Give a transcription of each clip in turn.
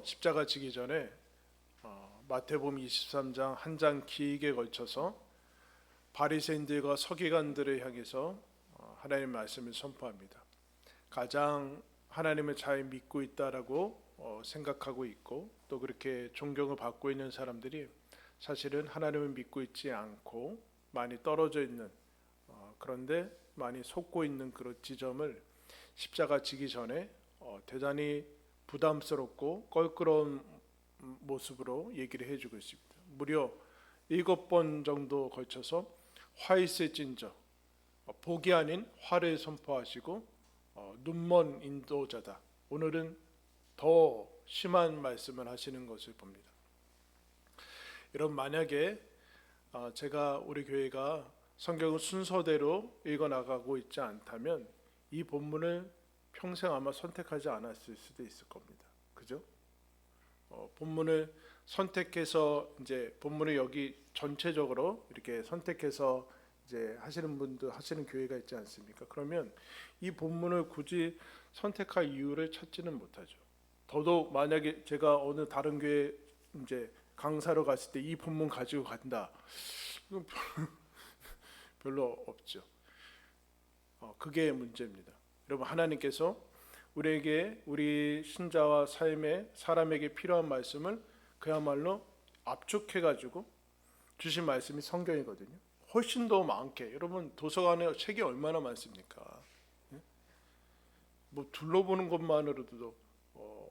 십자가 지기 전에 마태복음 23장 한 장 길게 걸쳐서 바리새인들과 서기관들을 향해서 하나님의 말씀을 선포합니다. 가장 하나님을 잘 믿고 있다라고 생각하고 있고 또 그렇게 존경을 받고 있는 사람들이 사실은 하나님을 믿고 있지 않고 많이 떨어져 있는 그런데 많이 속고 있는 그런 지점을 십자가 지기 전에 대단히 부담스럽고 껄끄러운 모습으로 얘기를 해주고 있습니다. 무려 7번 정도 걸쳐서 화 있을진저, 복이 아닌 화를 선포하시고 눈먼 인도자다. 오늘은 더 심한 말씀을 하시는 것을 봅니다. 여러분, 만약에 제가 우리 교회가 성경을 순서대로 읽어나가고 있지 않다면 이 본문을 평생 아마 선택하지 않았을 수도 있을 겁니다. 그죠? 본문을 선택해서 이제 본문을 여기 전체적으로 이렇게 선택해서 이제 하시는 분들 하시는 교회가 있지 않습니까? 그러면 이 본문을 굳이 선택할 이유를 찾지는 못하죠. 더더욱 만약에 제가 어느 다른 교회 이제 강사로 갔을 때 이 본문 가지고 간다, 이건 별로 없죠. 그게 문제입니다. 여러분, 하나님께서 우리에게 우리 신자와 삶에 사람에게 필요한 말씀을 그야말로 압축해가지고 주신 말씀이 성경이거든요. 훨씬 더 많게. 여러분, 도서관에 책이 얼마나 많습니까? 뭐 둘러보는 것만으로도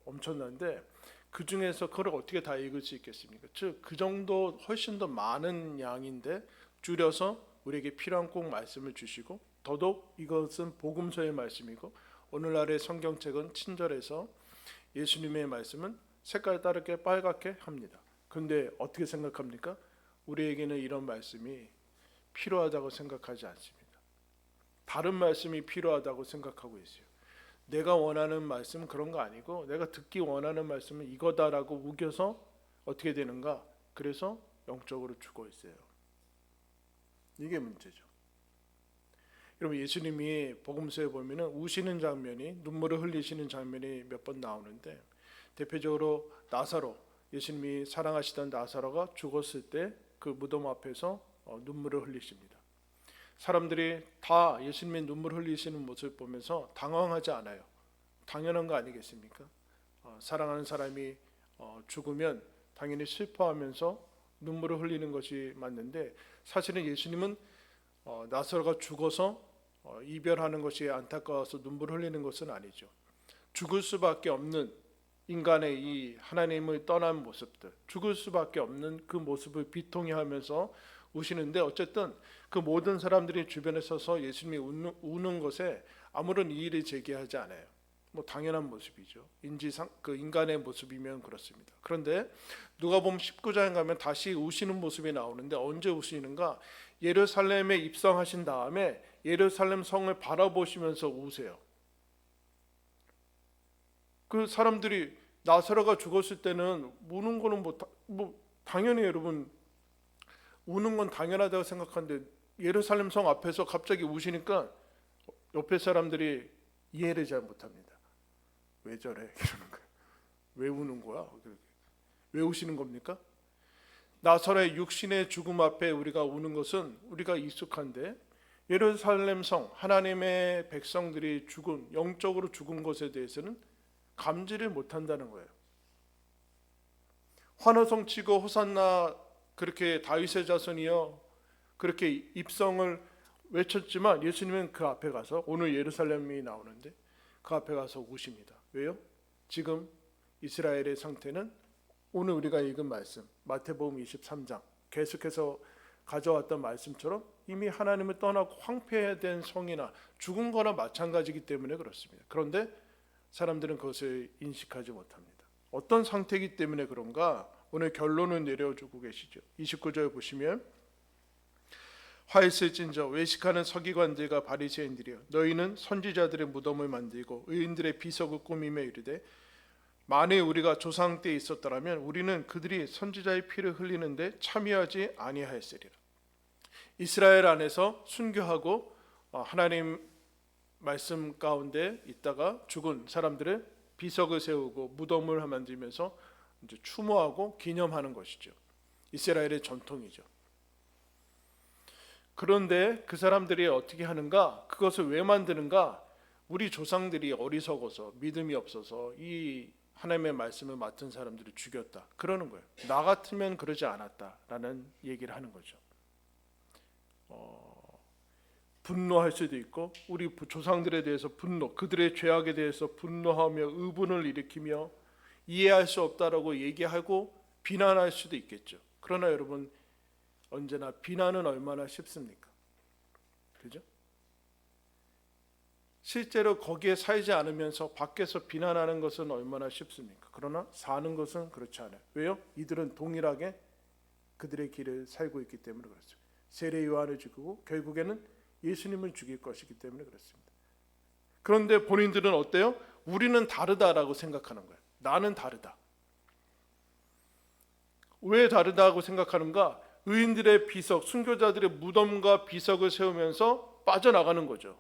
엄청난데 그 중에서 그걸 어떻게 다 읽을 수 있겠습니까? 즉, 그 정도 훨씬 더 많은 양인데 줄여서 우리에게 필요한 꼭 말씀을 주시고 더더욱 이것은 복음서의 말씀이고 오늘날의 성경책은 친절해서 예수님의 말씀은 색깔 다르게 빨갛게 합니다. 그런데 어떻게 생각합니까? 우리에게는 이런 말씀이 필요하다고 생각하지 않습니다. 다른 말씀이 필요하다고 생각하고 있어요. 내가 원하는 말씀은 그런 거 아니고 내가 듣기 원하는 말씀은 이거다라고 우겨서 어떻게 되는가? 그래서 영적으로 죽어 있어요. 이게 문제죠. 여러분, 예수님이 복음서에 보면은 우시는 장면이, 눈물을 흘리시는 장면이 몇 번 나오는데 대표적으로 나사로, 예수님이 사랑하시던 나사로가 죽었을 때 그 무덤 앞에서 눈물을 흘리십니다. 사람들이 다 예수님의 눈물 흘리시는 모습을 보면서 당황하지 않아요. 당연한 거 아니겠습니까? 사랑하는 사람이 죽으면 당연히 슬퍼하면서 눈물을 흘리는 것이 맞는데 사실은 예수님은 나사로가 죽어서 이별하는 것이 안타까워서 눈물을 흘리는 것은 아니죠. 죽을 수밖에 없는 인간의 이 하나님을 떠난 모습들, 죽을 수밖에 없는 그 모습을 비통해 하면서 우시는데 어쨌든 그 모든 사람들이 주변에 서서 예수님이 우는 것에 아무런 이의를 제기하지 않아요. 뭐 당연한 모습이죠. 인지상 그 인간의 모습이면 그렇습니다. 그런데 누가복음 19장에 가면 다시 우시는 모습이 나오는데 언제 우시는가? 예루살렘에 입성하신 다음에 예루살렘 성을 바라보시면서 우세요. 그 사람들이 나사로가 죽었을 때는 우는 거는 뭐 당연히 여러분 우는 건 당연하다고 생각하는데 예루살렘 성 앞에서 갑자기 우시니까 옆에 사람들이 이해를 잘 못합니다. 왜 저래? 이러는 거예요. 왜 우는 거야? 왜 우시는 겁니까? 나사로의 육신의 죽음 앞에 우리가 우는 것은 우리가 익숙한데 예루살렘 성, 하나님의 백성들이 죽은, 영적으로 죽은 것에 대해서는 감지를 못한다는 거예요. 환호성 치고 호산나 그렇게 다윗의 자손이여 그렇게 입성을 외쳤지만 예수님은 그 앞에 가서, 오늘 예루살렘이 나오는데 그 앞에 가서 우십니다. 왜요? 지금 이스라엘의 상태는 오늘 우리가 읽은 말씀 마태복음 23장 계속해서 가져왔던 말씀처럼 이미 하나님을 떠나고 황폐된 성이나 죽은 거나 마찬가지이기 때문에 그렇습니다. 그런데 사람들은 그것을 인식하지 못합니다. 어떤 상태이기 때문에 그런가? 오늘 결론을 내려주고 계시죠. 29절 보시면 화 있을진저 외식하는 서기관들과 바리새인들이여 너희는 선지자들의 무덤을 만들고 의인들의 비석을 꾸미며 이르되 만일 우리가 조상 때 있었더라면 우리는 그들이 선지자의 피를 흘리는데 참여하지 아니하였으리라. 이스라엘 안에서 순교하고 하나님 말씀 가운데 있다가 죽은 사람들을 비석을 세우고 무덤을 만들면서 이제 추모하고 기념하는 것이죠. 이스라엘의 전통이죠. 그런데 그 사람들이 어떻게 하는가? 그것을 왜 만드는가? 우리 조상들이 어리석어서 믿음이 없어서 이 하나님의 말씀을 맡은 사람들을 죽였다. 그러는 거예요. 나 같으면 그러지 않았다라는 얘기를 하는 거죠. 분노할 수도 있고 우리 조상들에 대해서 분노, 그들의 죄악에 대해서 분노하며 의분을 일으키며 이해할 수 없다라고 얘기하고 비난할 수도 있겠죠. 그러나 여러분 언제나 비난은 얼마나 쉽습니까? 그죠? 실제로 거기에 살지 않으면서 밖에서 비난하는 것은 얼마나 쉽습니까? 그러나 사는 것은 그렇지 않아요. 왜요? 이들은 동일하게 그들의 길을 살고 있기 때문에 그렇죠. 세례 요한을 죽이고 결국에는 예수님을 죽일 것이기 때문에 그렇습니다. 그런데 본인들은 어때요? 우리는 다르다라고 생각하는 거예요. 나는 다르다. 왜 다르다고 생각하는가? 의인들의 비석, 순교자들의 무덤과 비석을 세우면서 빠져나가는 거죠.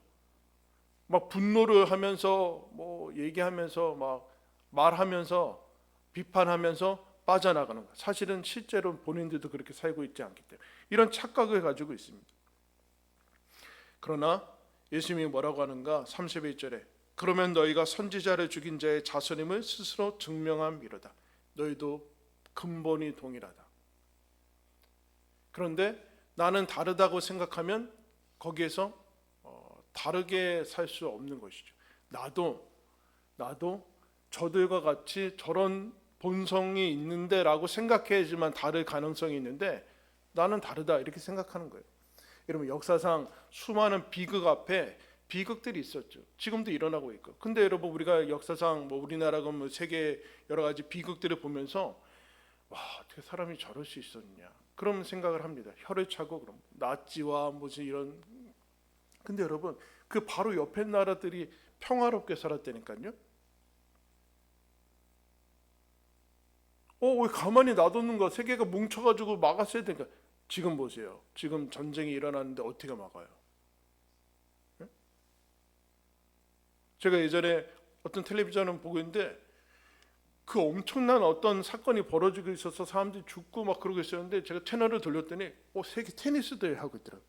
막 분노를 하면서 뭐 얘기하면서 막 말하면서 비판하면서 빠져나가는 거예요. 사실은 실제로 본인들도 그렇게 살고 있지 않기 때문에 이런 착각을 가지고 있습니다. 그러나 예수님이 뭐라고 하는가? 31절에 그러면 너희가 선지자를 죽인 자의 자손임을 스스로 증명함이로다. 너희도 근본이 동일하다. 그런데 나는 다르다고 생각하면 거기에서 다르게 살 수 없는 것이죠. 나도 저들과 같이 저런 본성이 있는데 라고 생각해야지만 다를 가능성이 있는데 나는 다르다 이렇게 생각하는 거예요. 여러분 역사상 수많은 비극 앞에 비극들이 있었죠. 지금도 일어나고 있고. 근데 여러분 우리가 역사상 뭐 우리나라가 뭐 세계 여러 가지 비극들을 보면서 와 어떻게 사람이 저럴 수 있었냐 그런 생각을 합니다. 혀를 차고 그럼 나치와 무슨 이런. 근데 여러분 그 바로 옆에 나라들이 평화롭게 살았다니까요. 왜 가만히 놔뒀는가? 세계가 뭉쳐가지고 막았어야 되니까. 지금 보세요. 지금 전쟁이 일어나는데 어떻게 막아요? 네? 제가 예전에 어떤 텔레비전을 보고 있는데 그 엄청난 어떤 사건이 벌어지고 있어서 사람들이 죽고 막 그러고 있었는데 제가 채널을 돌렸더니 세계 테니스 대회 하고 있더라고요.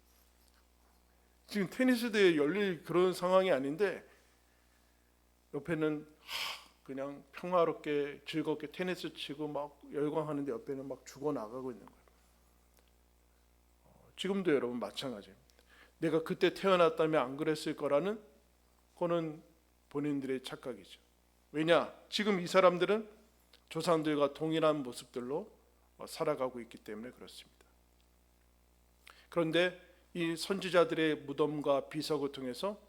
지금 테니스 대회 열릴 그런 상황이 아닌데 옆에는 그냥 평화롭게 즐겁게 테니스 치고 막 열광하는데 옆에는 막 죽어나가고 있는 거예요. 지금도 여러분 마찬가지입니다. 내가 그때 태어났다면 안 그랬을 거라는 그거는 본인들의 착각이죠. 왜냐? 지금 이 사람들은 조상들과 동일한 모습들로 살아가고 있기 때문에 그렇습니다. 그런데 이 선지자들의 무덤과 비석을 통해서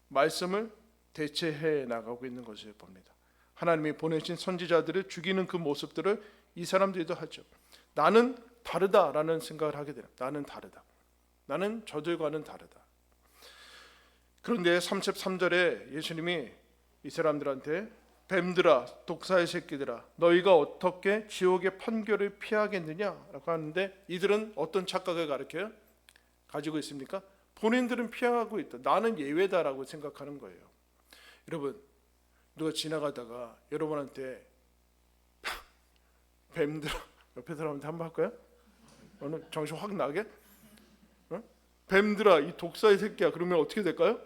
말씀을 대체해 나가고 있는 것을 봅니다. 하나님이 보내신 선지자들을 죽이는 그 모습들을 이 사람들도 하죠. 나는 다르다라는 생각을 하게 됩니다. 나는 다르다. 나는 저들과는 다르다. 그런데 33절에 예수님이 이 사람들한테 뱀들아 독사의 새끼들아 너희가 어떻게 지옥의 판결을 피하겠느냐라고 하는데 이들은 어떤 착각을 가지고 있습니까? 본인들은 피하고 있다. 나는 예외다라고 생각하는 거예요. 여러분 누가 지나가다가 여러분한테 뱀들아 옆에 사람한테 한번 할까요? 오늘 정신 확 나게? 뱀들아 이 독사의 새끼야 그러면 어떻게 될까요?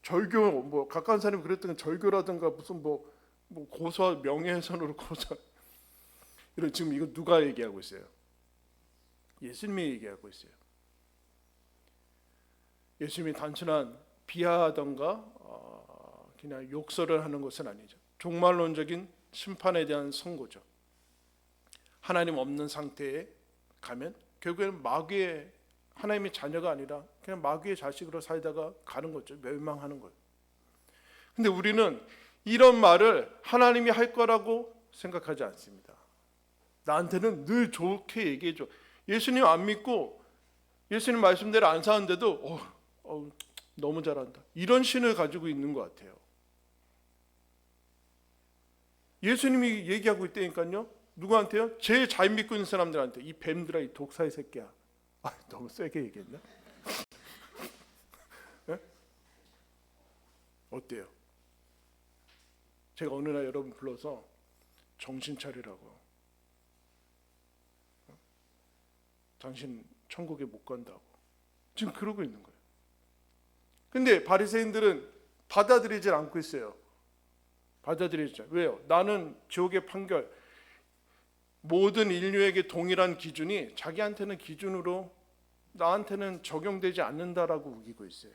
절교 뭐 가까운 사람이 그랬던 절교라든가 무슨 뭐 고소 명예훼손으로 고소 이런 지금 이거 누가 얘기하고 있어요? 예수님이 얘기하고 있어요. 예수님이 단순한 비하하던가 그냥 욕설을 하는 것은 아니죠. 종말론적인 심판에 대한 선고죠. 하나님 없는 상태에 가면 결국에는 마귀의 하나님의 자녀가 아니라 그냥 마귀의 자식으로 살다가 가는 거죠. 멸망하는 거예요. 근데 우리는 이런 말을 하나님이 할 거라고 생각하지 않습니다. 나한테는 늘 좋게 얘기해줘. 예수님 안 믿고 예수님 말씀대로 안 사는데도 너무 잘한다. 이런 신을 가지고 있는 것 같아요. 예수님이 얘기하고 있다니까요. 누구한테요? 제일 잘 믿고 있는 사람들한테. 이 뱀들아 이 독사의 새끼야. 너무 세게 얘기했나? 네? 어때요? 제가 어느 날 여러분 불러서 정신 차리라고, 당신 천국에 못 간다고 지금 그러고 있는 거예요. 근데 바리새인들은 받아들이질 않고 있어요. 받아들이죠. 왜요? 나는 지옥의 판결, 모든 인류에게 동일한 기준이 자기한테는 기준으로 나한테는 적용되지 않는다라고 우기고 있어요.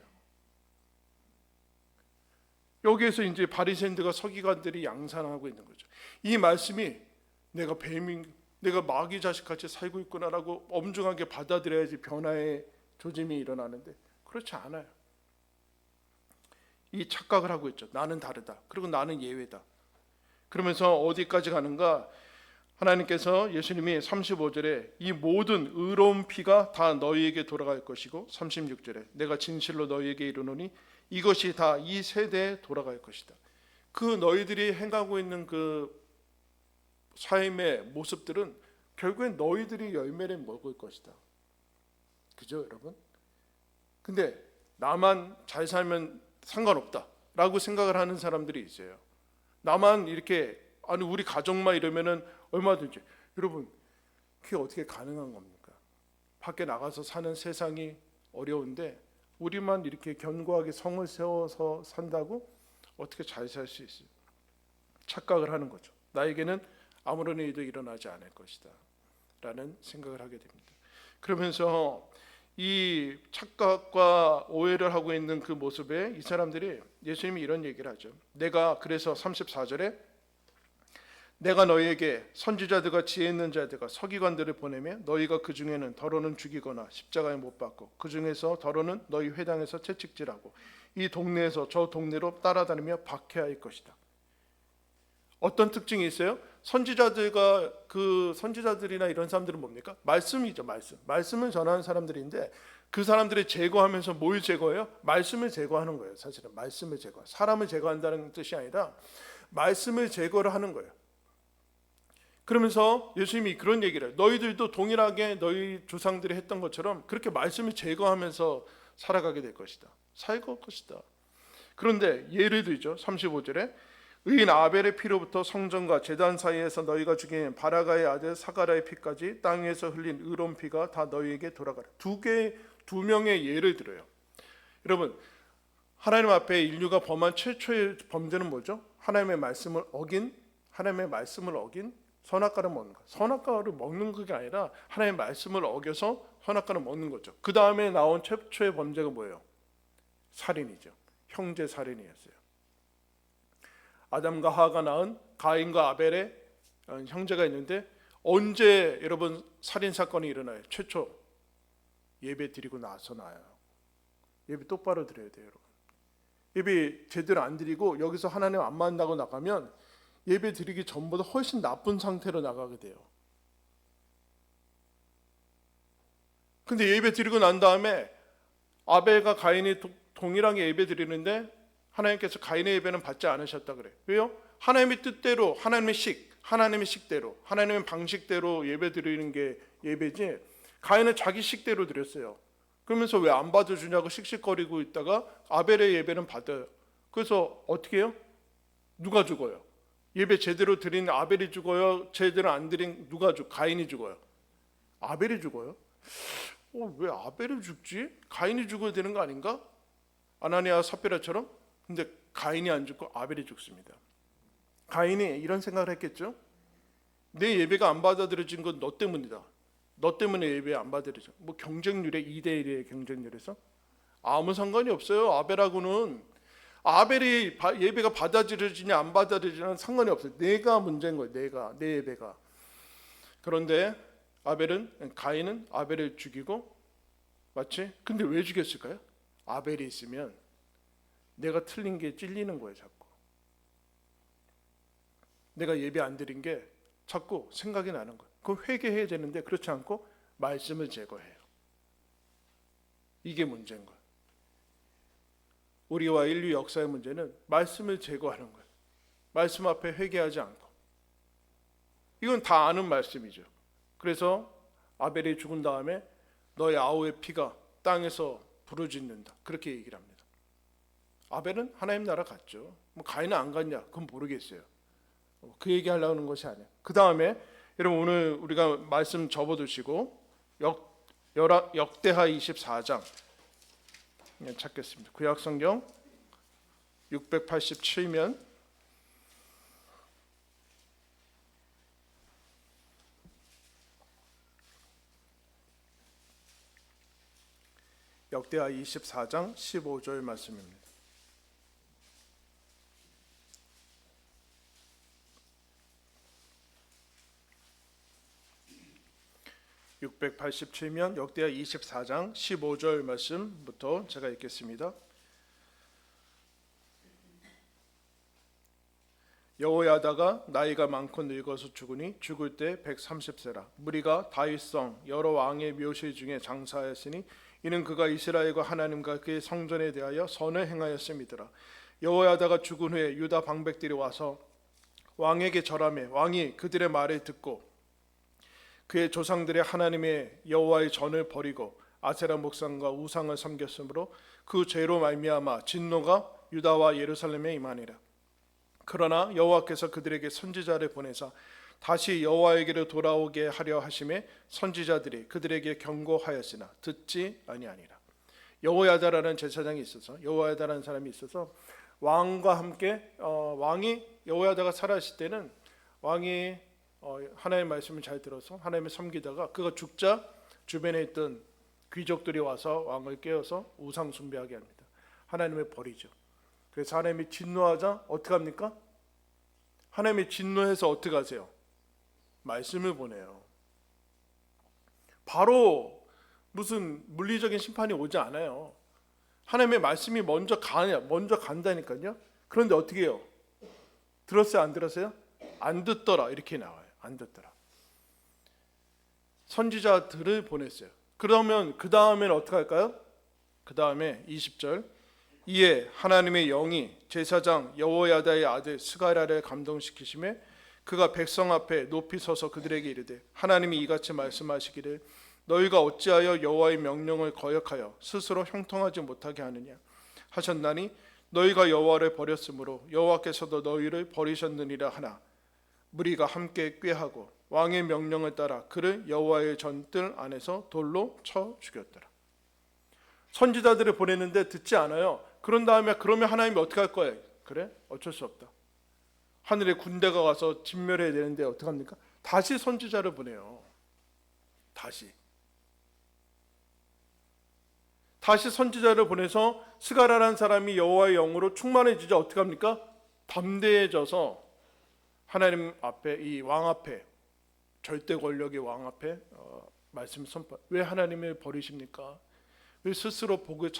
여기에서 이제 바리새인들과 서기관들이 양산하고 있는 거죠. 이 말씀이 내가 뱀인, 내가 마귀 자식같이 살고 있구나라고 엄중하게 받아들여야지 변화의 조짐이 일어나는데 그렇지 않아요. 이 착각을 하고 있죠. 나는 다르다. 그리고 나는 예외다. 그러면서 어디까지 가는가? 하나님께서, 예수님이 35절에 이 모든 의로운 피가 다 너희에게 돌아갈 것이고, 36절에 내가 진실로 너희에게 이르노니 이것이 다 이 세대에 돌아갈 것이다. 그 너희들이 행하고 있는 그 삶의 모습들은 결국엔 너희들이 열매를 먹을 것이다. 그죠, 여러분? 근데 나만 잘 살면 상관없다 라고 생각을 하는 사람들이 있어요. 나만 이렇게, 아니 우리 가족만 이러면은 얼마든지. 여러분, 그게 어떻게 가능한 겁니까? 밖에 나가서 사는 세상이 어려운데 우리만 이렇게 견고하게 성을 세워서 산다고 어떻게 잘 살 수 있어요? 착각을 하는 거죠. 나에게는 아무런 일도 일어나지 않을 것이다 라는 생각을 하게 됩니다. 그러면서 이 착각과 오해를 하고 있는 그 모습에 이 사람들이, 예수님이 이런 얘기를 하죠. 내가, 그래서 34절에 내가 너희에게 선지자들과 지혜 있는 자들과 서기관들을 보내며 너희가 그 중에는 더러는 죽이거나 십자가에 못 박고 그 중에서 더러는 너희 회당에서 채찍질하고 이 동네에서 저 동네로 따라다니며 박해할 것이다. 어떤 특징이 있어요? 선지자들과 그 선지자들이나 이런 사람들은 뭡니까? 말씀이죠. 말씀을 전하는 사람들인데 그 사람들을 제거하면서 뭘 제거해요? 말씀을 제거하는 거예요. 사실은 말씀을 제거, 사람을 제거한다는 뜻이 아니라 말씀을 제거를 하는 거예요. 그러면서 예수님이 그런 얘기를 해요. 너희들도 동일하게 너희 조상들이 했던 것처럼 그렇게 말씀을 제거하면서 살아가게 될 것이다. 살고 것이다. 그런데 예를 들죠. 35절에 의인 아벨의 피로부터 성전과 제단 사이에서 너희가 죽인 바라가의 아들 사가라의 피까지 땅 위에서 흘린 의로운 피가 다 너희에게 돌아가라. 두 명의 예를 들어요. 여러분, 하나님 앞에 인류가 범한 최초의 범죄는 뭐죠? 하나님의 말씀을 어긴 선악과를 먹는 것. 선악과를 먹는 게 아니라 하나님의 말씀을 어겨서 선악과를 먹는 거죠. 그 다음에 나온 최초의 범죄가 뭐예요? 살인이죠. 형제 살인이었어요. 아담과 하와가 낳은 가인과 아벨의 형제가 있는데 언제 여러분 살인 사건이 일어나요? 최초 예배 드리고 나서 나요. 예배 똑바로 드려야 돼요, 여러분. 예배 제대로 안 드리고 여기서 하나님 안 만나고 나가면 예배 드리기 전보다 훨씬 나쁜 상태로 나가게 돼요. 근데 예배 드리고 난 다음에 아벨과 가인이 동일하게 예배 드리는데 하나님께서 가인의 예배는 받지 않으셨다 그래요. 왜요? 하나님의 뜻대로, 하나님의 식대로, 하나님의 방식대로 예배 드리는 게 예배지, 가인은 자기 식대로 드렸어요. 그러면서 왜 안 받아주냐고 씩씩거리고 있다가 아벨의 예배는 받아요. 그래서 어떻게 해요? 누가 죽어요? 예배 제대로 드린 아벨이 죽어요? 제대로 안 드린 누가 가인이 죽어요? 아벨이 죽어요? 왜 아벨이 죽지? 가인이 죽어야 되는 거 아닌가? 아나니아와 삽비라처럼? 근데 가인이 안 죽고 아벨이 죽습니다. 가인이 이런 생각을 했겠죠? 내 예배가 안 받아들여진 건 너 때문이다. 너 때문에 예배 안 받아들여져. 뭐 경쟁률에 2대1의 경쟁률에서 아무 상관이 없어요. 아벨하고는 아벨이 예배가 받아들여지냐 안 받아들여지냐는 상관이 없어요. 내가 문제인 거예요. 내 예배가. 그런데 가인은 아벨을 죽이고, 맞지? 근데 왜 죽였을까요? 아벨이 있으면 내가 틀린 게 찔리는 거예요. 자꾸 내가 예배 안 드린 게 자꾸 생각이 나는 거예요. 그럼 회개해야 되는데 그렇지 않고 말씀을 제거해요. 이게 문제인 거예요. 우리와 인류 역사의 문제는 말씀을 제거하는 거예요. 말씀 앞에 회개하지 않고. 이건 다 아는 말씀이죠. 그래서 아벨이 죽은 다음에 너의 아우의 피가 땅에서 부르짖는다. 그렇게 얘기를 합니다. 아벨은 하나님 나라 갔죠. 뭐 가인은 안 갔냐? 그건 모르겠어요. 그 얘기 하려고 하는 것이 아니에요. 그 다음에 여러분 오늘 우리가 말씀 접어두시고 역대하 24장 찾겠습니다. 구약성경 687면 역대하 24장 15절 말씀입니다. (687면) 역대하 24장 15절 말씀부터 제가 읽겠습니다. 여호야다가 나이가 많고 늙어서 죽으니 죽을 때 130세라. 무리가 다윗성 여러 왕의 묘실 중에 장사하였으니 이는 그가 이스라엘과 하나님과 그의 성전에 대하여 선을 행하였음이더라. 여호야다가 죽은 후에 유다 방백들이 와서 왕에게 절하매 왕이 그들의 말을 듣고 그의 조상들의 하나님의 여호와의 전을 버리고 아세라 목상과 우상을 섬겼으므로 그 죄로 말미암아 진노가 유다와 예루살렘에 임하니라. 그러나 여호와께서 그들에게 선지자를 보내사 다시 여호와에게로 돌아오게 하려 하심에 선지자들이 그들에게 경고하였으나 듣지 아니하니라. 여호야다라는 제사장이 있어서 여호야다라는 사람이 있어서 왕과 함께 왕이 여호야다가 살아있을 때는 왕이 하나님의 말씀을 잘 들어서 하나님을 섬기다가 그가 죽자 주변에 있던 귀족들이 와서 왕을 깨워서 우상 숭배하게 합니다. 하나님을 버리죠. 그래서 하나님이 진노하자 어떻게 합니까? 하나님이 진노해서 어떻게 하세요? 말씀을 보내요. 바로 무슨 물리적인 심판이 오지 않아요. 하나님의 말씀이 먼저 간다니까요. 그런데 어떻게 해요? 들었어요? 안 들었어요? 안 듣더라 이렇게 나와요. 안 듣더라. 선지자들을 보냈어요. 그러면 그 다음에는 어떻게 할까요? 그 다음에 20절 이에 하나님의 영이 제사장 여호야다의 아들 스가랴를 감동시키심에 그가 백성 앞에 높이 서서 그들에게 이르되 하나님이 이같이 말씀하시기를 너희가 어찌하여 여호와의 명령을 거역하여 스스로 형통하지 못하게 하느냐 하셨나니 너희가 여호와를 버렸으므로 여호와께서도 너희를 버리셨느니라 하나 무리가 함께 꾀하고 왕의 명령을 따라 그를 여호와의 전뜰 안에서 돌로 쳐 죽였더라. 선지자들을 보냈는데 듣지 않아요. 그런 다음에 그러면 하나님이 어떻게 할 거예요? 그래? 어쩔 수 없다. 하늘에 군대가 와서 진멸해야 되는데 어떻게 합니까? 다시 선지자를 보내요. 다시 선지자를 보내서 스가랴라는 사람이 여호와의 영으로 충만해지자 어떻게 합니까? 담대해져서 하나님 앞에 이 왕 앞에 절대 권력의 왕 앞에 말씀 선포. 왜 하나님을 버리십니까? 왜 스스로 복을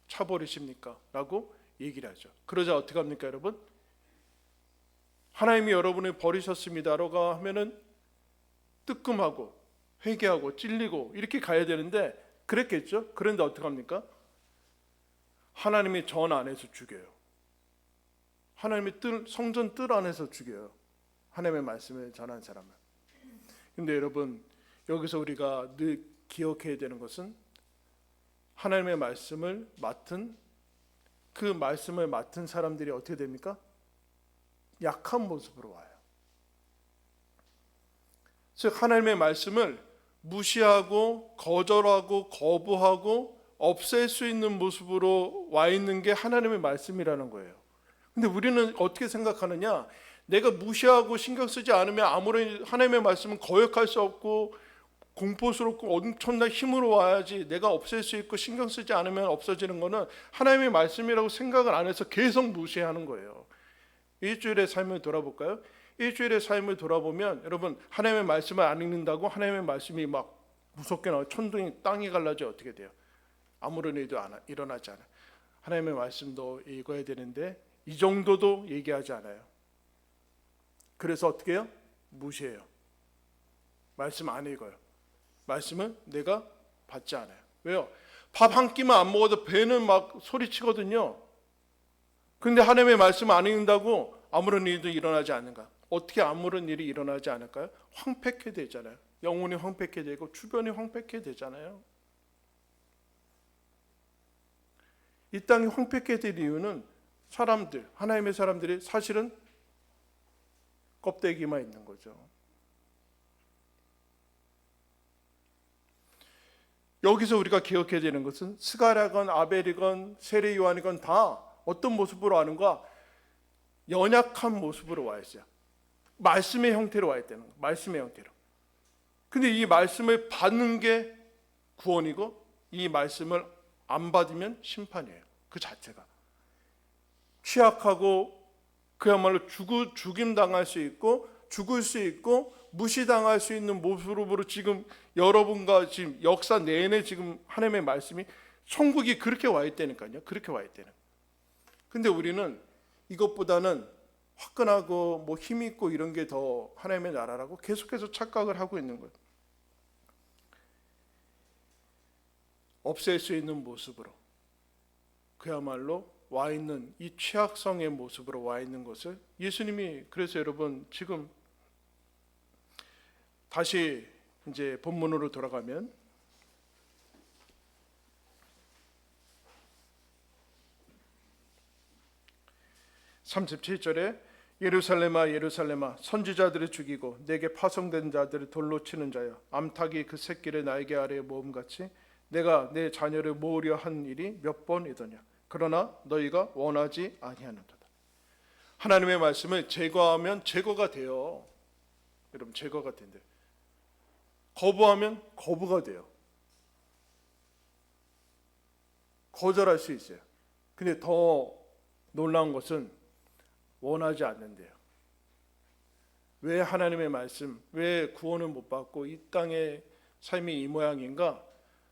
차버리십니까? 라고 얘기를 하죠. 그러자 어떻게 합니까, 여러분? 하나님이 여러분을 버리셨습니다라고 하면은 뜨끔하고 회개하고 찔리고 이렇게 가야 되는데 그랬겠죠? 그런데 어떻게 합니까? 하나님이 전 안에서 죽여요. 하나님의 성전 뜰 안에서 죽여요. 하나님의 말씀을 전한 사람을. 근데 여러분 여기서 우리가 늘 기억해야 되는 것은 하나님의 말씀을 맡은 사람들이 어떻게 됩니까? 약한 모습으로 와요. 즉 하나님의 말씀을 무시하고 거절하고 거부하고 없앨 수 있는 모습으로 와 있는 게 하나님의 말씀이라는 거예요. 근데 우리는 어떻게 생각하느냐? 내가 무시하고 신경 쓰지 않으면 아무리 하나님의 말씀은 거역할 수 없고 공포스럽고 엄청난 힘으로 와야지 내가 없앨 수 있고 신경 쓰지 않으면 없어지는 거는 하나님의 말씀이라고 생각을 안 해서 계속 무시하는 거예요. 일주일의 삶을 돌아볼까요? 일주일의 삶을 돌아보면 여러분 하나님의 말씀을 안 읽는다고 하나님의 말씀이 막 무섭게 나와 천둥이 땅이 갈라져 어떻게 돼요? 아무런 일도 일어나지 않아요. 하나님의 말씀도 읽어야 되는데 이 정도도 얘기하지 않아요. 그래서 어떻게 해요? 무시해요. 말씀 안 읽어요. 말씀은 내가 받지 않아요. 왜요? 밥 한 끼만 안 먹어도 배는 막 소리치거든요. 근데 하나님의 말씀 안 읽는다고 아무런 일도 일어나지 않는가? 어떻게 아무런 일이 일어나지 않을까요? 황폐케 되잖아요. 영혼이 황폐케 되고 주변이 황폐케 되잖아요. 이 땅이 황폐게 될 이유는 사람들, 하나님의 사람들이 사실은 껍데기만 있는 거죠. 여기서 우리가 기억해야 되는 것은 스가랴건 아벨이건 세례 요한이건 다 어떤 모습으로 하는가? 연약한 모습으로 와 있어요. 말씀의 형태로 와 있다는 거예요. 말씀의 형태로. 근데 이 말씀을 받는 게 구원이고 이 말씀을 안 받으면 심판이에요. 그 자체가. 취약하고 그야말로 죽임 당할 수 있고 죽을 수 있고 무시당할 수 있는 모습으로 지금 여러분과 지금 역사 내내 지금 하나님의 말씀이 천국이 그렇게 와 있다니까요. 그렇게 와 있다는. 근데 우리는 이것보다는 화끈하고 뭐 힘 있고 이런 게 더 하나님의 나라라고 계속해서 착각을 하고 있는 거예요. 없앨 수 있는 모습으로 그야말로 와 있는 이 취약성의 모습으로 와 있는 것을 예수님이 그래서 여러분 지금 다시 이제 본문으로 돌아가면 37절에 예루살렘아 예루살렘아 선지자들을 죽이고 내게 파송된 자들을 돌로 치는 자여 암탉이 그 새끼를 날개 아래에 모음같이 내가 내 자녀를 모으려 한 일이 몇 번이더냐. 그러나 너희가 원하지 아니하는도다. 하나님의 말씀을 제거하면 제거가 돼요. 여러분 제거가 된대요. 거부하면 거부가 돼요. 거절할 수 있어요. 근데 더 놀라운 것은 원하지 않는데요. 왜 하나님의 말씀, 왜 구원을 못 받고 이 땅의 삶이 이 모양인가?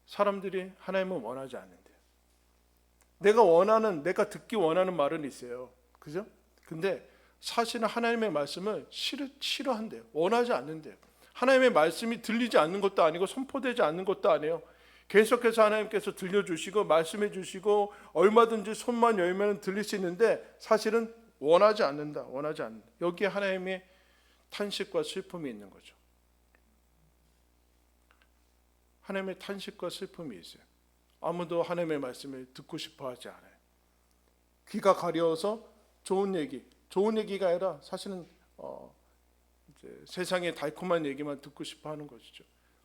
사람들이 하나님을 원하지 않는데요. 내가 듣기 원하는 말은 있어요. 그죠? 근데 사실은 하나님의 말씀을 싫어한대요. 원하지 않는데요. 하나님의 말씀이 들리지 않는 것도 아니고 선포되지 않는 것도 아니에요. 계속해서 하나님께서 들려주시고 말씀해 주시고 얼마든지 손만 열면 들릴 수 있는데 사실은 원하지 않는다. 원하지 않는다. 여기에 하나님의 탄식과 슬픔이 있는 거죠. 하나님의 탄식과 슬픔이 있어요. 아무도 하나님의 말씀을 듣고 싶어 하지 않아요. 귀가 가려워서 좋은 얘기가 아니라 사실은 이제 세상의 달콤한 얘기만 듣고 싶어 하는 것이죠.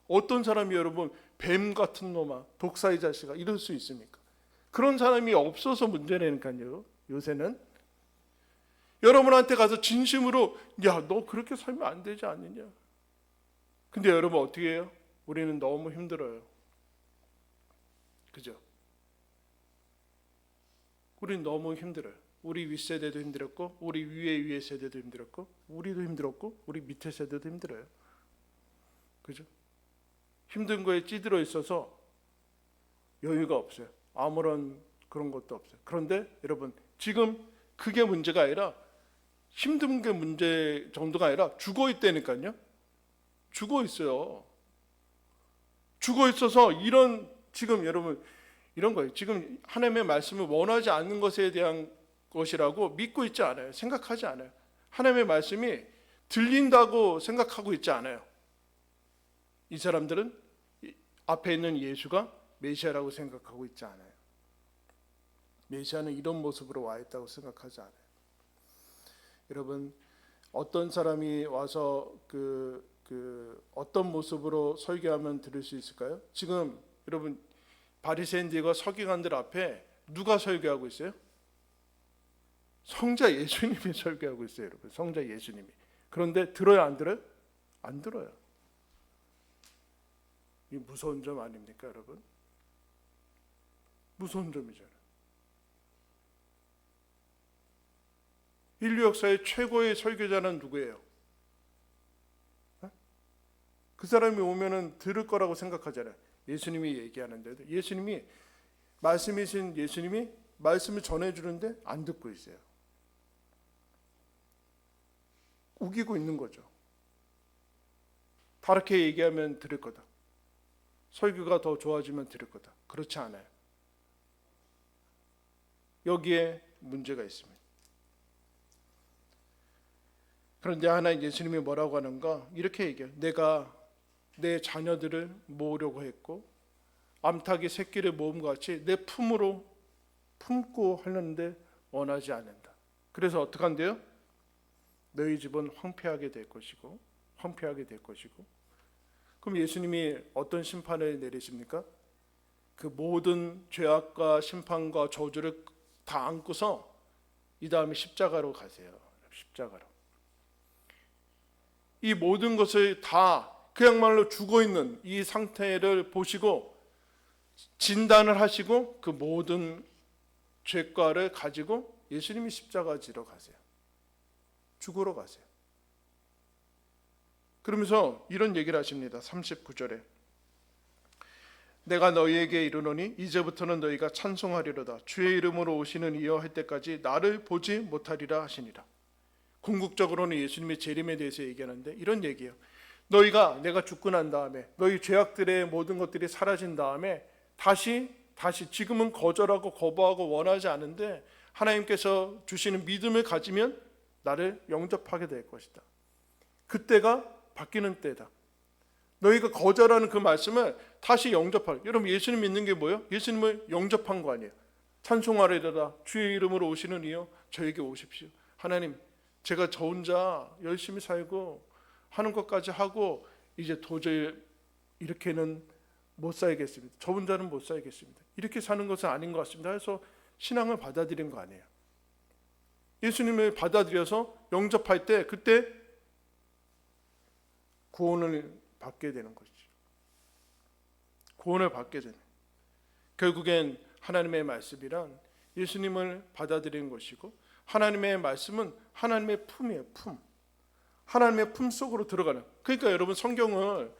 어떤 사람이 여러분 뱀 같은 놈아, 독사의 자식아 이럴 수 있습니까? 그런 사람이 없어서 문제라니까요. 요새는 여러분한테 가서 진심으로 야, 너 그렇게 살면 안 되지 않느냐. 근데 여러분 어떻게 해요? 우리는 너무 힘들어요. 그죠? 우리는 너무 힘들어요. 우리 윗세대도 힘들었고 우리 위에 세대도 힘들었고 우리도 힘들었고 우리 밑에 세대도 힘들어요. 그죠? 힘든 거에 찌들어 있어서 여유가 없어요. 아무런 그런 것도 없어요. 그런데 여러분 지금 그게 문제가 아니라 힘든 게 문제 정도가 아니라 죽어 있다니까요. 죽어 있어요. 죽어 있어서 이런 지금 여러분 이런 거예요. 지금 하나님의 말씀을 원하지 않는 것에 대한 것이라고 믿고 있지 않아요. 생각하지 않아요. 하나님의 말씀이 들린다고 생각하고 있지 않아요. 이 사람들은 앞에 있는 예수가 메시아라고 생각하고 있지 않아요. 메시아는 이런 모습으로 와 있다고 생각하지 않아요. 여러분 어떤 사람이 와서 어떤 모습으로 설교하면 들을 수 있을까요? 지금 여러분 바리새인들과 서기관들 앞에 누가 설교하고 있어요? 성자 예수님이 설교하고 있어요, 여러분. 성자 예수님이. 그런데 들어요, 안 들어요? 안 들어요. 이 무서운 점 아닙니까, 여러분? 무서운 점이잖아요. 인류 역사의 최고의 설교자는 누구예요? 그 사람이 오면은 들을 거라고 생각하잖아요. 예수님이 얘기하는데도 예수님이 말씀이신 예수님이 말씀을 전해주는데 안 듣고 있어요. 우기고 있는 거죠. 다르게 얘기하면 들을 거다. 설교가 더 좋아지면 들을 거다. 그렇지 않아요. 여기에 문제가 있습니다. 그런데 하나님 예수님이 뭐라고 하는가? 이렇게 얘기해요. 내가 내 자녀들을 모으려고 했고 암탉이 새끼를 모음과 같이 내 품으로 품고 하려는데 원하지 않는다. 그래서 어떻게 한대요? 너희 집은 황폐하게 될 것이고 황폐하게 될 것이고. 그럼 예수님이 어떤 심판을 내리십니까? 그 모든 죄악과 심판과 저주를 다 안고서 이 다음에 십자가로 가세요. 십자가로. 이 모든 것을 다 그야말로 죽어있는 이 상태를 보시고 진단을 하시고 그 모든 죄과를 가지고 예수님이 십자가 지러 가세요. 죽으러 가세요. 그러면서 이런 얘기를 하십니다. 39절에 내가 너희에게 이르노니 이제부터는 너희가 찬송하리로다. 주의 이름으로 오시는 이여 할 때까지 나를 보지 못하리라 하시니라. 궁극적으로는 예수님의 재림에 대해서 얘기하는데 이런 얘기예요. 너희가 내가 죽고 난 다음에 너희 죄악들의 모든 것들이 사라진 다음에 다시 지금은 거절하고 거부하고 원하지 않은데 하나님께서 주시는 믿음을 가지면 나를 영접하게 될 것이다. 그때가 바뀌는 때다. 너희가 거절하는 그 말씀을 다시 영접할. 여러분 예수님 믿는 게 뭐예요? 예수님을 영접한 거 아니에요. 찬송하리로다. 주의 이름으로 오시는 이여 저에게 오십시오. 하나님 제가 저 혼자 열심히 살고 하는 것까지 하고 이제 도저히 이렇게는 못 살겠습니다. 저 혼자는 못 살겠습니다. 이렇게 사는 것은 아닌 것 같습니다. 그래서 신앙을 받아들인 거 아니에요. 예수님을 받아들여서 영접할 때 그때 구원을 받게 되는 것이죠. 구원을 받게 되는. 결국엔 하나님의 말씀이란 예수님을 받아들이는 것이고 하나님의 말씀은 하나님의 품이에요. 품. 하나님의 품 속으로 들어가는. 그러니까 여러분 성경을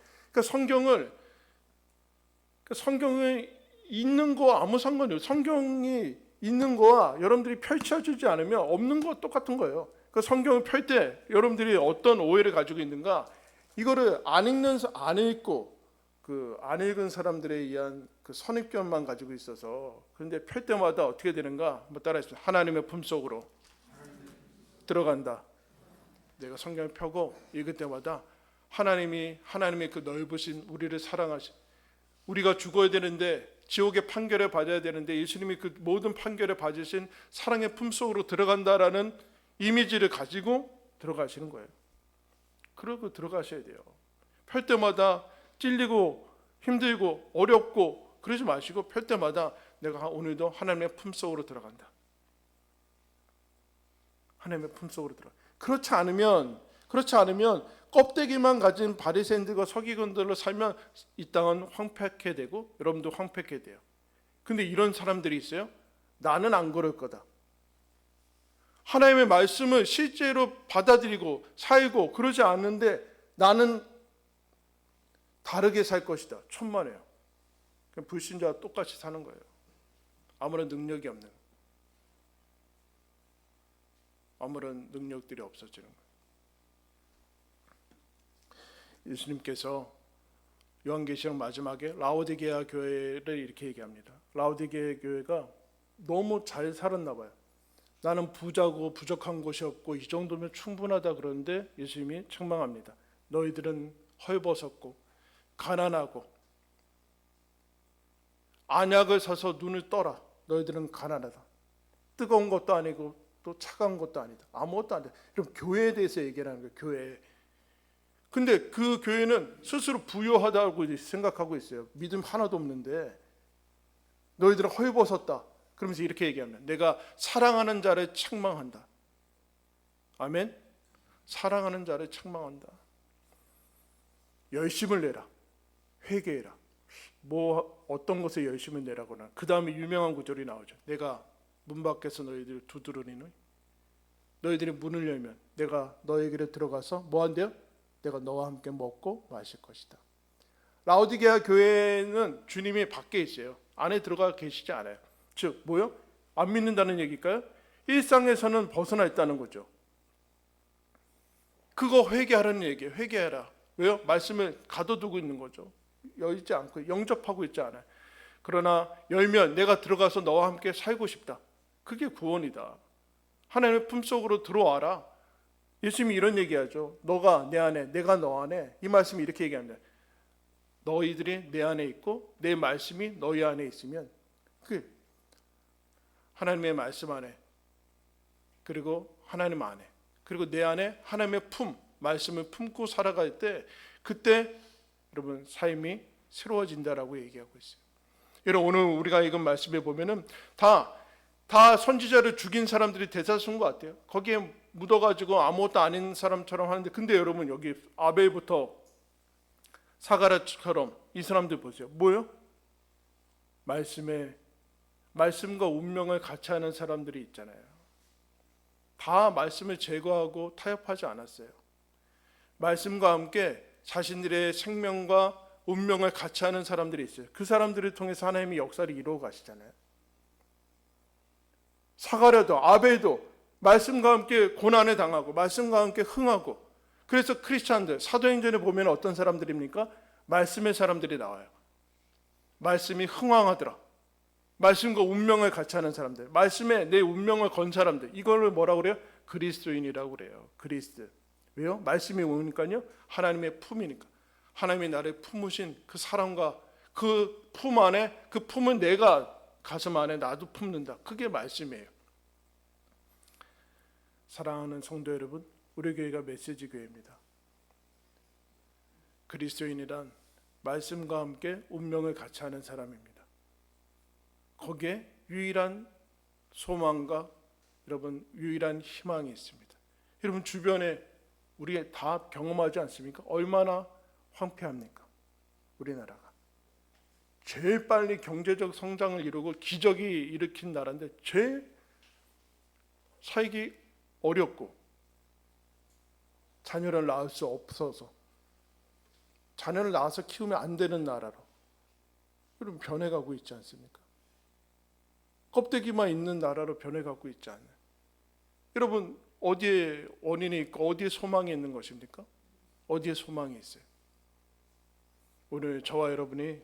있는 거와 아무 상관이 없어요. 성경이 있는 거와 여러분들이 펼쳐주지 않으면 없는 거 똑같은 거예요. 그 성경을 펼 때 여러분들이 어떤 오해를 가지고 있는가? 이거를 안 읽고 안 읽은 사람들에 의한 그 선입견만 가지고 있어서 그런데 펼 때마다 어떻게 되는가? 한번 따라해주세요. 하나님의 품 속으로 들어간다. 내가 성경을 펴고 읽을 때마다 하나님의 그 넓으신 우리를 사랑하신 우리가 죽어야 되는데 지옥의 판결을 받아야 되는데 예수님이 그 모든 판결을 받으신 사랑의 품속으로 들어간다라는 이미지를 가지고 들어가시는 거예요. 그러고 들어가셔야 돼요. 펼 때마다 찔리고 힘들고 어렵고 그러지 마시고 펼 때마다 내가 오늘도 하나님의 품속으로 들어간다. 하나님의 품속으로 들어가. 그렇지 않으면 껍데기만 가진 바리새인들과 서기관들로 살면 이 땅은 황폐하게 되고 여러분도 황폐하게 돼요. 근데 이런 사람들이 있어요. 나는 안 그럴 거다. 하나님의 말씀을 실제로 받아들이고 살고 그러지 않는데 나는 다르게 살 것이다. 천만에요. 그냥 불신자와 똑같이 사는 거예요. 아무런 능력이 없는. 아무런 능력들이 없어지는 거예요. 예수님께서 요한계시록 마지막에 라오디게아 교회를 이렇게 얘기합니다. 라오디게아 교회가 너무 잘 살았나 봐요. 나는 부자고 부족한 것이 없고 이 정도면 충분하다 그러는데 예수님이 책망합니다. 너희들은 헐벗었고 가난하고 안약을 사서 눈을 떠라. 너희들은 가난하다. 뜨거운 것도 아니고 또 차가운 것도 아니다. 아무것도 아니다. 그럼 교회에 대해서 얘기하는 거예요. 교회. 근데 그 교회는 스스로 부유하다고 생각하고 있어요. 믿음 하나도 없는데 너희들은 헐벗었다. 그러면서 이렇게 얘기합니다. 내가 사랑하는 자를 책망한다. 아멘. 사랑하는 자를 책망한다. 열심을 내라. 회개해라. 뭐 어떤 것에 열심을 내라거나 그 다음에 유명한 구절이 나오죠. 내가 문 밖에서 너희들 두드러니는 너희들이 문을 열면 내가 너에게로 들어가서 뭐 한대요? 내가 너와 함께 먹고 마실 것이다. 라오디게아 교회는 주님이 밖에 있어요. 안에 들어가 계시지 않아요. 즉 뭐요? 안 믿는다는 얘기일까요? 일상에서는 벗어나 있다는 거죠. 그거 회개하라는 얘기예요. 회개하라. 왜요? 말씀을 가둬두고 있는 거죠. 열지 않고 영접하고 있지 않아요. 그러나 열면 내가 들어가서 너와 함께 살고 싶다. 그게 구원이다. 하나님의 품속으로 들어와라. 예수님이 이런 얘기하죠. 너가 내 안에, 내가 너 안에. 이 말씀이 이렇게 얘기합니다. 너희들이 내 안에 있고 내 말씀이 너희 안에 있으면 하나님의 말씀 안에, 그리고 하나님 안에, 그리고 내 안에 하나님의 말씀을 품고 살아갈 때, 그때 여러분 삶이 새로워진다라고 얘기하고 있어요. 여러분 오늘 우리가 읽은 말씀에 보면은 다 선지자를 죽인 사람들이 대다수인 것 같아요. 거기에 묻어가지고 아무것도 아닌 사람처럼 하는데, 근데 여러분 여기 아벨부터 사가랴처럼 이 사람들 보세요. 뭐요? 말씀과 운명을 같이 하는 사람들이 있잖아요. 다 말씀을 제거하고 타협하지 않았어요. 말씀과 함께 자신들의 생명과 운명을 같이 하는 사람들이 있어요. 그 사람들을 통해서 하나님이 역사를 이루어 가시잖아요. 사가랴도 아벨도 말씀과 함께 고난을 당하고 말씀과 함께 흥하고, 그래서 크리스찬들 사도행전에 보면 어떤 사람들입니까? 말씀의 사람들이 나와요. 말씀이 흥왕하더라. 말씀과 운명을 같이 하는 사람들, 말씀에 내 운명을 건 사람들, 이걸 뭐라고 그래요? 그리스도인이라고 그래요. 그리스도. 왜요? 말씀이 오니까요, 하나님의 품이니까. 하나님이 나를 품으신 그 사랑과 그 품 안에, 그 품은 내가 가슴 안에 나도 품는다. 그게 말씀이에요. 사랑하는 성도 여러분, 우리 교회가 메시지 교회입니다. 그리스도인이란 말씀과 함께 운명을 같이 하는 사람입니다. 거기에 유일한 소망과 여러분 유일한 희망이 있습니다. 여러분 주변에 우리 다 경험하지 않습니까? 얼마나 황폐합니까? 우리나라가 제일 빨리 경제적 성장을 이루고 기적이 일으킨 나라인데 제일 살기 어렵고 자녀를 낳을 수 없어서 자녀를 낳아서 키우면 안 되는 나라로 여러분 변해가고 있지 않습니까? 껍데기만 있는 나라로 변해가고 있지 않나요? 여러분 어디에 원인이 있고 어디에 소망이 있는 것입니까? 어디에 소망이 있어요? 오늘 저와 여러분이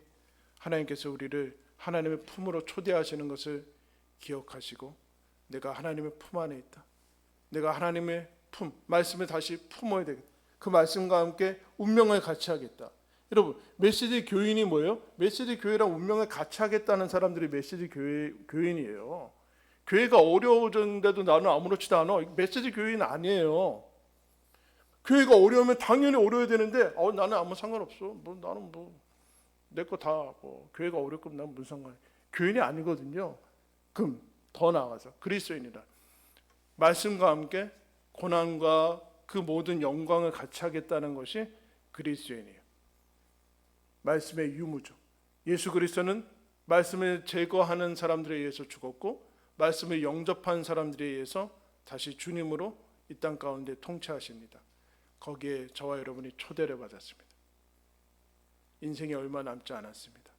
하나님께서 우리를 하나님의 품으로 초대하시는 것을 기억하시고, 내가 하나님의 품 안에 있다, 내가 하나님의 품, 말씀을 다시 품어야 되겠다, 그 말씀과 함께 운명을 같이 하겠다. 여러분 메시지 교인이 뭐예요? 메시지 교회랑 운명을 같이 하겠다는 사람들이 메시지 교인이에요. 교회가 어려워졌는데도 나는 아무렇지도 않아. 메시지 교인 아니에요. 교회가 어려우면 당연히 어려워야 되는데 나는 아무 상관없어. 나는 내 거 다 교회가 어렵고 난 무슨 상관이야. 교인이 아니거든요. 그럼 더 나아가서 그리스도인이다. 말씀과 함께 고난과 그 모든 영광을 같이 하겠다는 것이 그리스도인이에요. 말씀의 유무죠. 예수 그리스도는 말씀을 제거하는 사람들에 의해서 죽었고, 말씀을 영접한 사람들에 의해서 다시 주님으로 이 땅 가운데 통치하십니다. 거기에 저와 여러분이 초대를 받았습니다. 인생이 얼마 남지 않았습니다.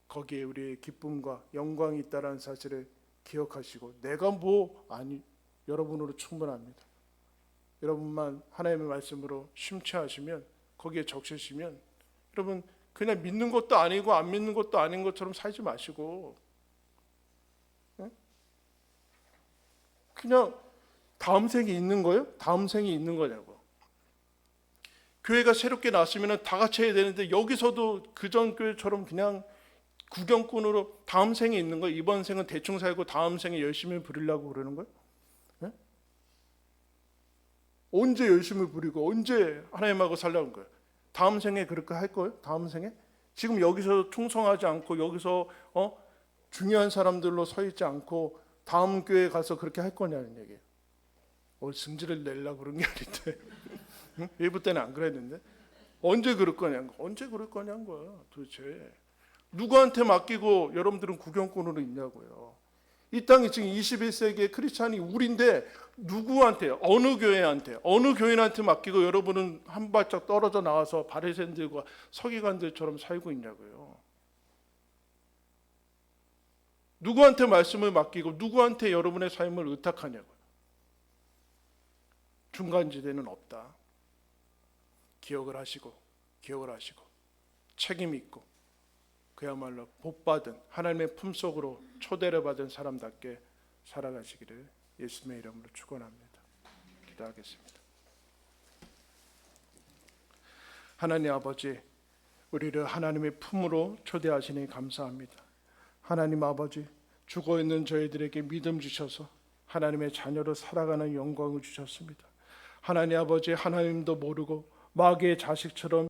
거기에 우리의 기쁨과 영광이 있다는 사실을 기억하시고, 내가 여러분으로 충분합니다. 여러분만 하나님의 말씀으로 심취하시면, 거기에 적시시면, 여러분 그냥 믿는 것도 아니고 안 믿는 것도 아닌 것처럼 살지 마시고, 그냥 다음 생이 있는 거예요? 다음 생이 있는 거냐고. 교회가 새롭게 났으면 다 같이 해야 되는데, 여기서도 그전 교회처럼 그냥 구경꾼으로 다음 생이 있는 거예요? 이번 생은 대충 살고 다음 생에 열심히 부리려고 그러는 거예요? 언제 열심히 부리고 언제 하나님하고 살려는 거예요? 다음 생에 그렇게 할 거예요? 다음 생에? 지금 여기서 충성하지 않고 여기서 중요한 사람들로 서 있지 않고 다음 교회에 가서 그렇게 할 거냐는 얘기예요. 승질을 내려고 그런 게 아닌데 일부 때는 안 그랬는데 언제 그럴 거냐는 거야. 언제 그럴 거냐는 거야. 도대체 누구한테 맡기고 여러분들은 구경꾼으로 있냐고요. 이 땅이 지금 21세기의 크리스찬이 우리인데 누구한테, 어느 교회한테, 어느 교인한테 맡기고 여러분은 한 발짝 떨어져 나와서 바리새인들과 서기관들처럼 살고 있냐고요. 누구한테 말씀을 맡기고 누구한테 여러분의 삶을 의탁하냐고요. 중간지대는 없다. 기억을 하시고 책임 있고 그야말로 복받은 하나님의 품속으로 초대를 받은 사람답게 살아가시기를 예수님의 이름으로 축원합니다. 기도하겠습니다. 하나님 아버지, 우리를 하나님의 품으로 초대하시니 감사합니다. 하나님 아버지, 죽어 있는 저희들에게 믿음 주셔서 하나님의 자녀로 살아가는 영광을 주셨습니다. 하나님 아버지, 하나님도 모르고 마귀의 자식처럼